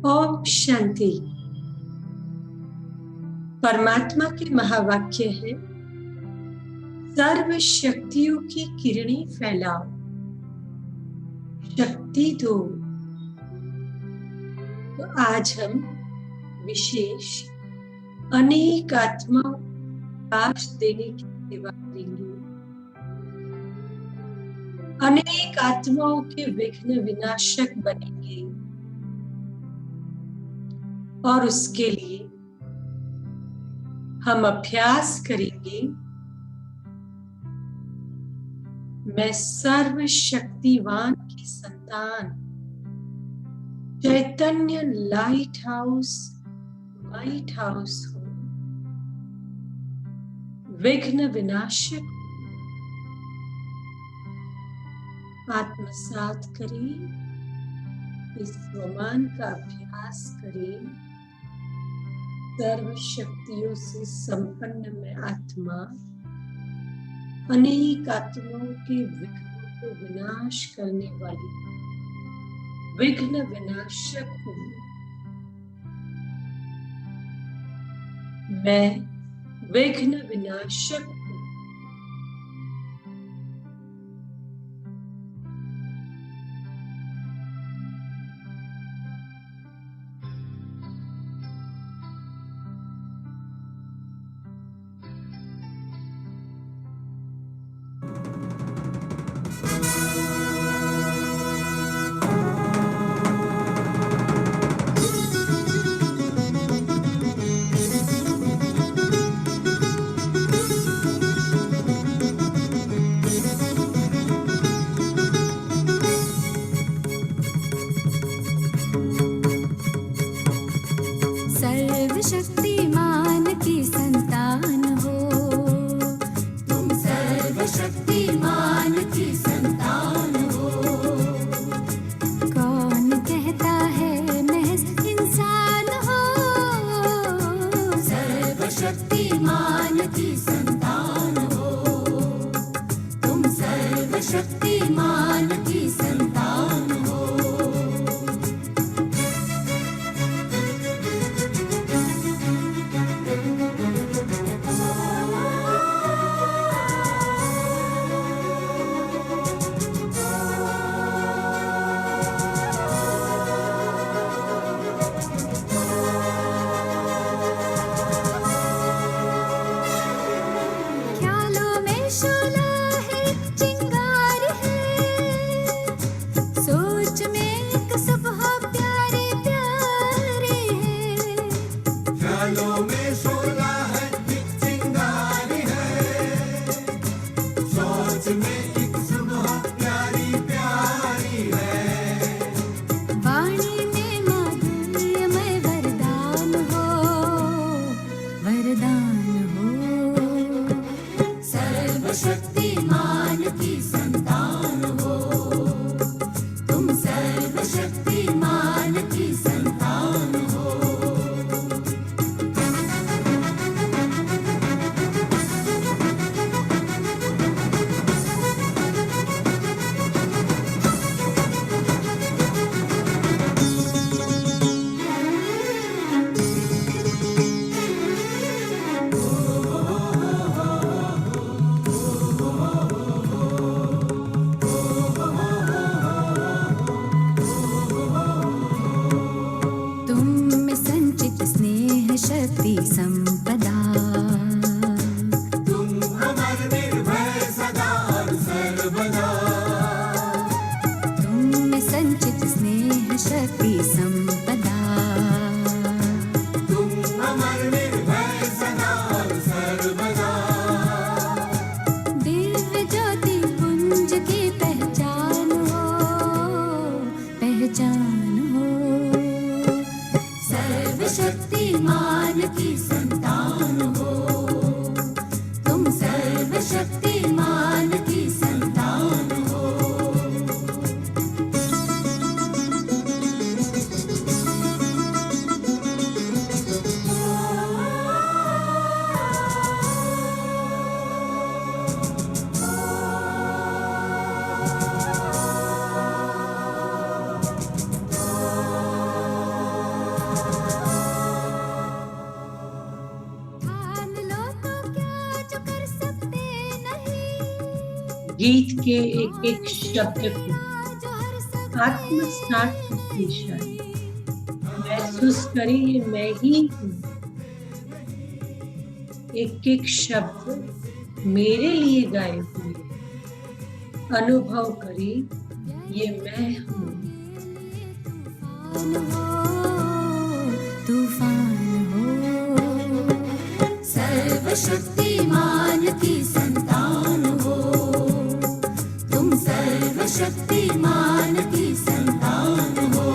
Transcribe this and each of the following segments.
ओम शांति। परमात्मा के महावाक्य है, सर्व शक्तियों की किरणें फैलाओ, शक्ति दो। तो आज हम विशेष अनेक आत्माओं को प्रकाश देने की सेवा करेंगे। अनेक आत्माओं के विघ्न विनाशक बनेंगे और उसके लिए हम अभ्यास करेंगे। मैं सर्वशक्तिवान की संतान चैतन्य लाइट हाउस हूँ, विघ्न विनाशक आत्मसात करें। इस स्वमान का अभ्यास करें। सर्व शक्तियों से संपन्न मैं आत्मा अनेक आत्माओं के विघ्नों को विनाश करने वाली विघ्न विनाशक हूँ। मैं विघ्न विनाशक हूँ। सर्वशक्तिमान की संतान हो, तुम सर्वशक्तिमान की संतान हो। कौन कहता है महज इंसान हो, सर्वशक्तिमान की संतान हो, तुम सर्वशक्तिमान की संतान हो। ख्यालों में शोला है, चिंगार है, सोच में एक सुबह प्यारे प्यारे है। ख्यालों में शोला है, एक चिंगार है, सोच में एक सुबह प्यारी प्यारी है। वाणी में माधुर्यमय वरदान हो, वरदान हो। सर्वशक्तिमान की संतान हो, तुम सर्वशक्तिमान की संतान हो। तुम में संचित स्नेह शक्ति संपदा, तुम अमर निर्भय सदा और सर्वदा। तुम में संचित स्नेह शक्ति संपदा। तुम अमर निर्भय सदा और सर्वदा। दिव्य ज्योति पुंज की पहचान हो, पहचान हो। सर्वशक्तिमान की संतान हो, तुम सर्वशक्तिमान की संतान हो। गीत के एक एक शब्द को आत्मसात करके शायद महसूस करें ये मैं ही हूँ। एक एक शब्द मेरे लिए गाए हुए अनुभव करें ये मैं हूँ। तूफान हो, सर्वशक्तिमान की संतान हो, तुम सर्वशक्तिमान की संतान हो।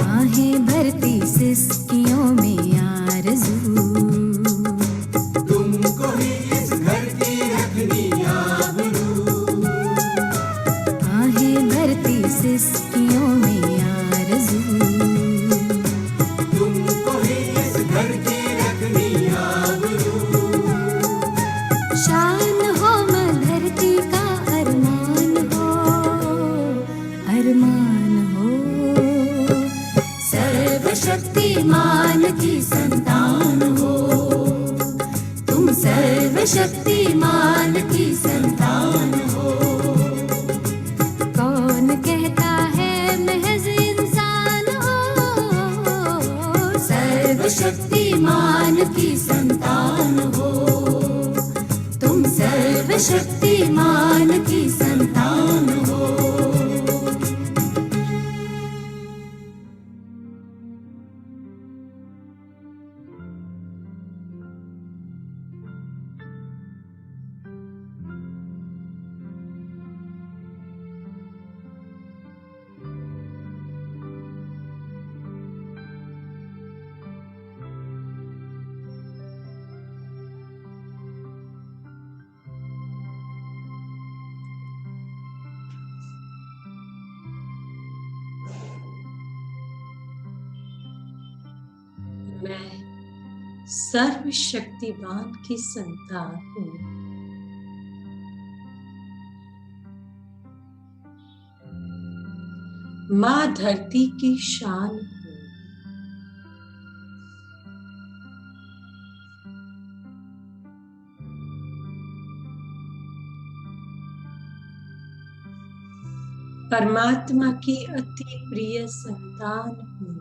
आहें भरती सिसकियों में आरज़ू, तुमको ही इस घर की रखनी आबरू। आहें भरती सिसकियों में आरज़ू, तुमको ही इस घर की रखनी आबरू। शान हो मैं धरती का अरमान हो, अरमान हो। सर्वशक्तिमान की संतान हो, तुम सर्वशक्तिमान की संतान हो। कौन कहता है महज इंसान हो, सर्वशक्तिमान की संतान हो, तुम सर्वशक्तिमान की संतान हो। मैं सर्वशक्तिमान की संतान हूँ। माँ धरती की शान हूँ। परमात्मा की अति प्रिय संतान हूँ।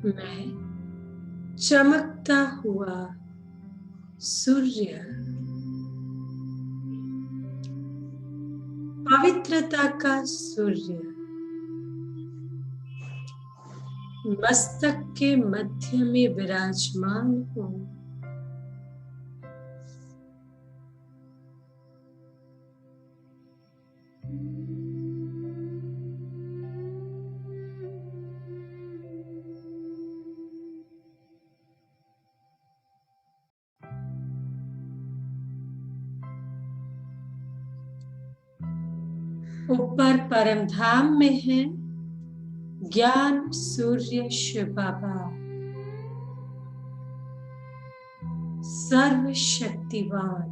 मैं चमकता हुआ सूर्य, पवित्रता का सूर्य, मस्तक के मध्य में विराजमान हूँ। ऊपर परम धाम में है ज्ञान सूर्य शिव बाबा, सर्वशक्तिवान।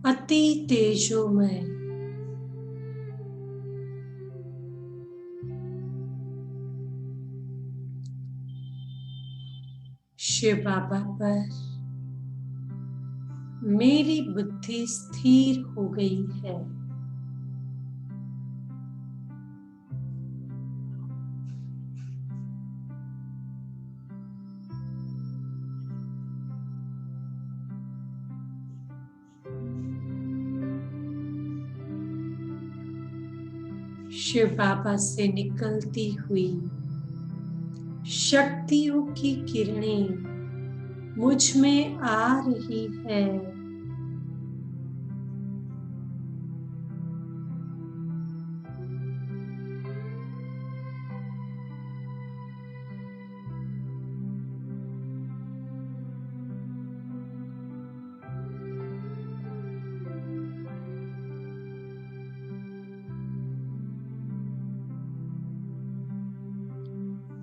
अति तेजोमय, शिव बाबा पर मेरी बुद्धि स्थिर हो गई है। शिव बाबा से निकलती हुई शक्तियों की किरणें मुझ में आ रही है।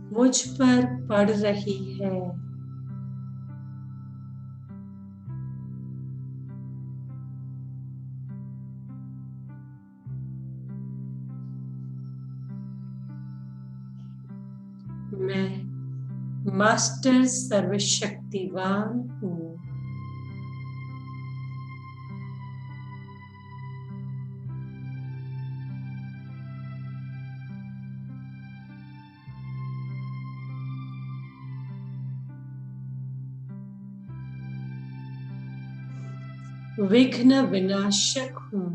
मुझ पर पड़ रही है। मैं मास्टर सर्वशक्तिवान हूँ। विघ्न विनाशक हूँ।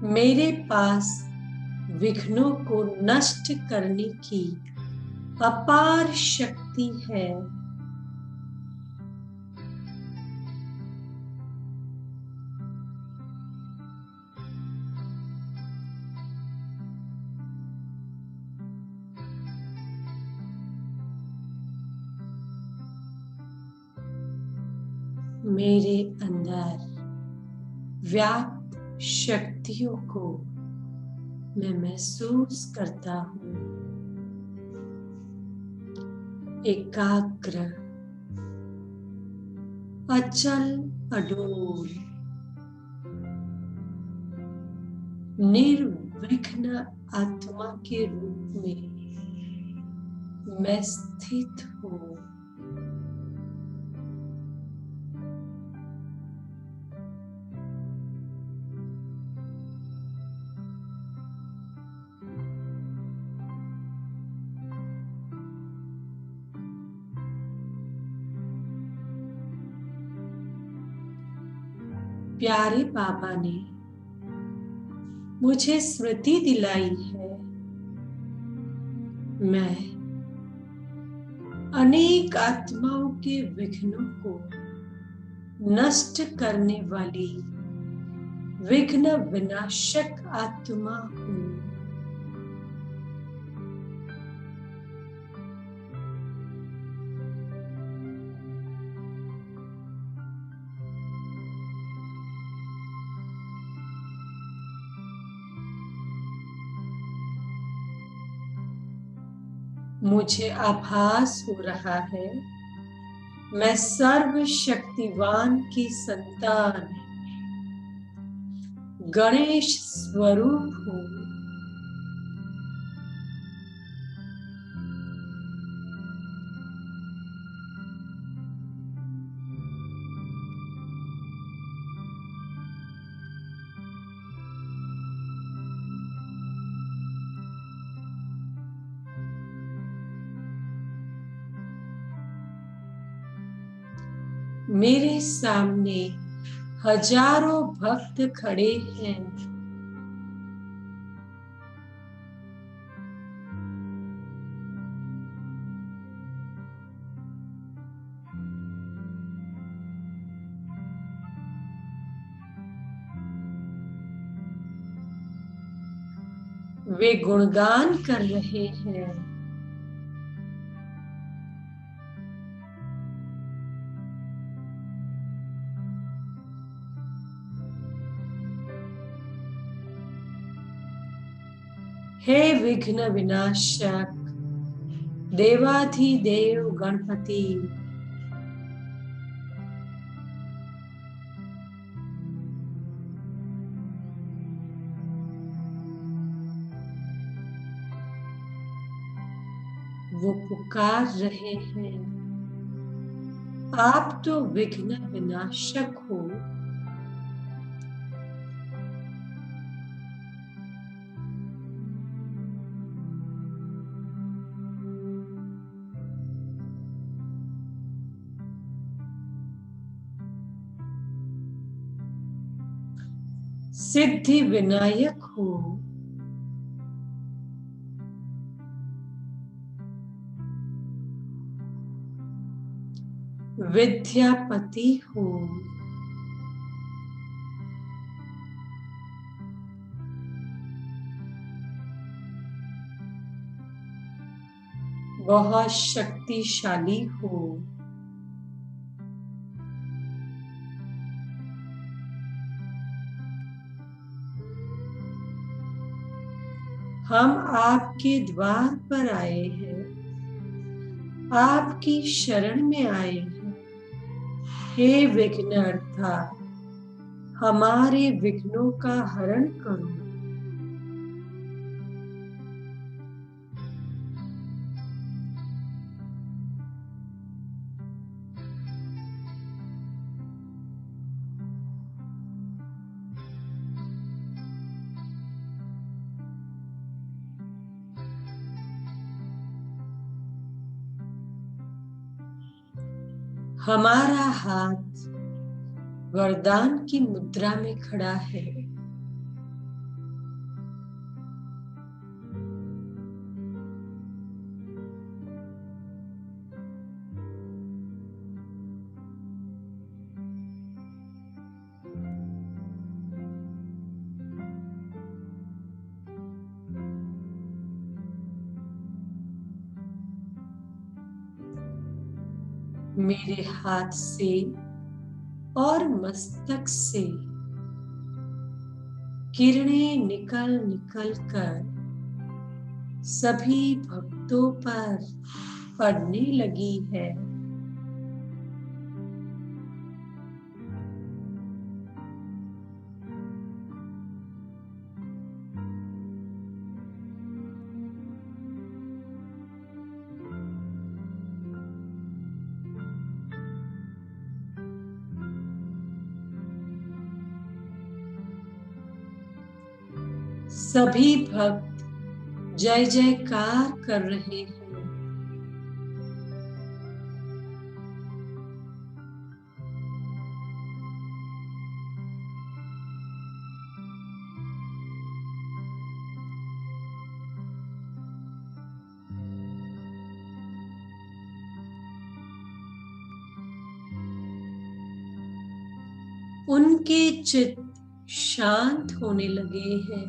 मेरे पास विघ्नों को नष्ट करने की अपार शक्ति है। मेरे अंदर व्याप्त शक्तियों को मैं महसूस करता हूँ। एकाग्र, अचल, अडोल, निर्विघ्न आत्मा के रूप में मैं स्थित हूँ। प्यारे बाबा ने मुझे स्मृति दिलाई है, मैं अनेक आत्माओं के विघ्नों को नष्ट करने वाली विघ्न विनाशक आत्मा हूँ। मुझे आभास हो रहा है मैं सर्वशक्तिवान की संतान गणेश स्वरूप हूँ। मेरे सामने हजारों भक्त खड़े हैं। वे गुणगान कर रहे हैं। हे विघ्न विनाशक देवाधिदेव गणपति, वो पुकार रहे हैं, आप तो विघ्न विनाशक हो। सिद्धि विनायक हो, विद्यापति हो, बहुत शक्तिशाली हो, हम आपके द्वार पर आए हैं, आपकी शरण में आए हैं। हे विघ्नहर्ता, हमारे विघ्नों का हरण करो। हमारा हाथ वरदान की मुद्रा में खड़ा है। मेरे हाथ से और मस्तक से किरणें निकल निकल कर सभी भक्तों पर पड़ने लगी है। सभी भक्त जय जयकार कर रहे हैं। उनके चित्त शांत होने लगे हैं।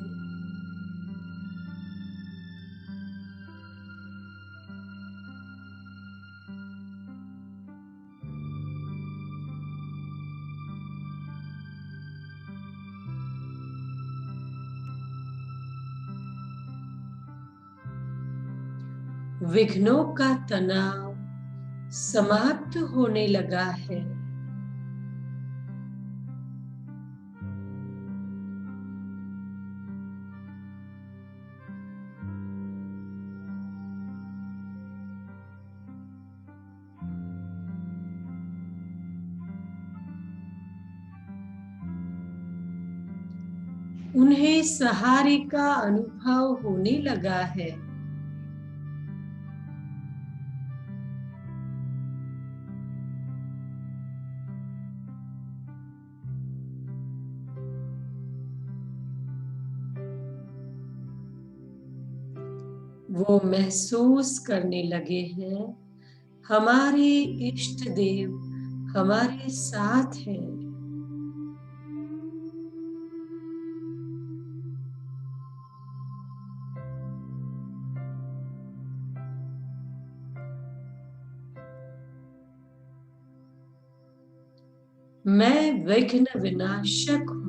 विघ्नों का तनाव समाप्त होने लगा है। उन्हें सहारे का अनुभव होने लगा है। वो महसूस करने लगे हैं, हमारे इष्ट देव हमारे साथ हैं। मैं विघ्न विनाशक हूँ।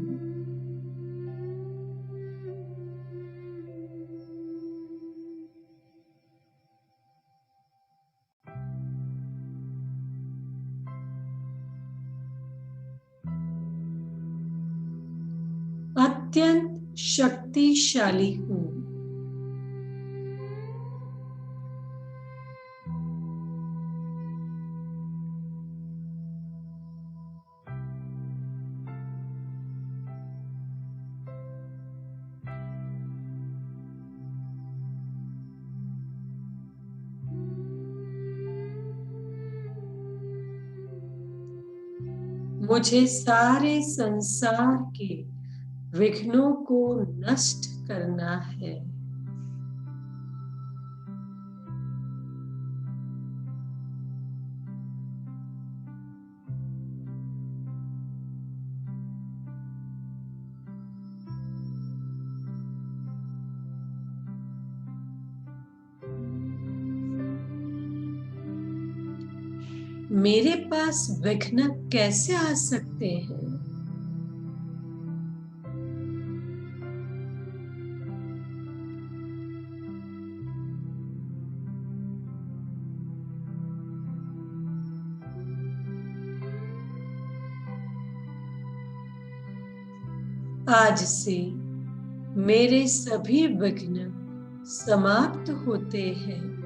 अत्यंत शक्तिशाली हूँ। मुझे सारे संसार के विघ्नों को नष्ट करना है। मेरे पास विघ्न कैसे आ सकते हैं? आज से मेरे सभी विघ्न समाप्त होते हैं।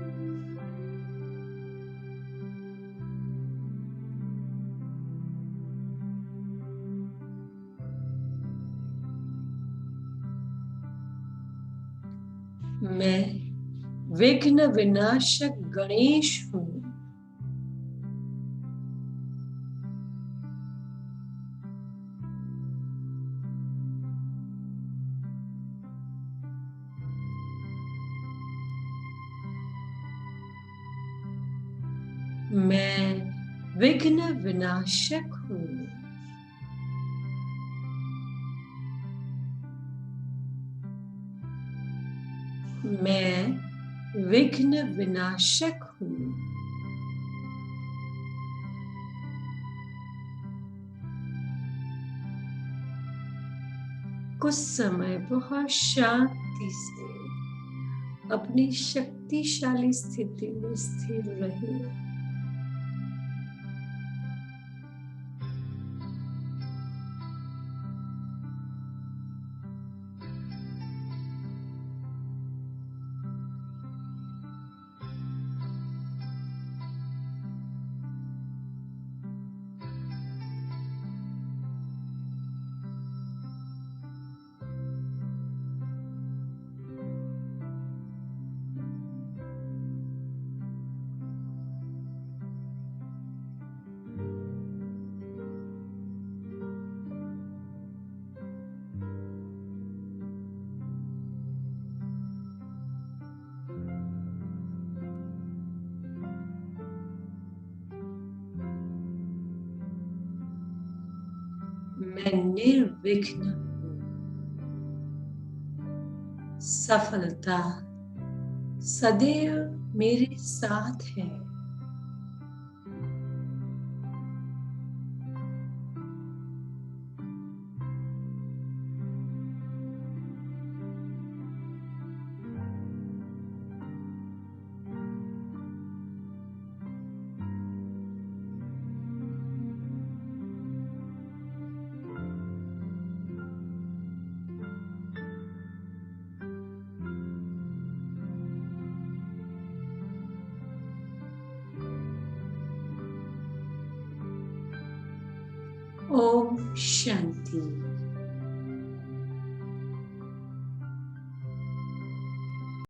मैं विघ्न विनाशक गणेश हूँ। मैं विघ्न विनाशक हूँ। मैं विघ्न विनाशक हूँ। कुछ समय बहुत शांति से अपनी शक्तिशाली स्थिति में स्थिर रहे। मैं निर्विघ्न हूँ। सफलता सदैव मेरे साथ है। ओम शांति।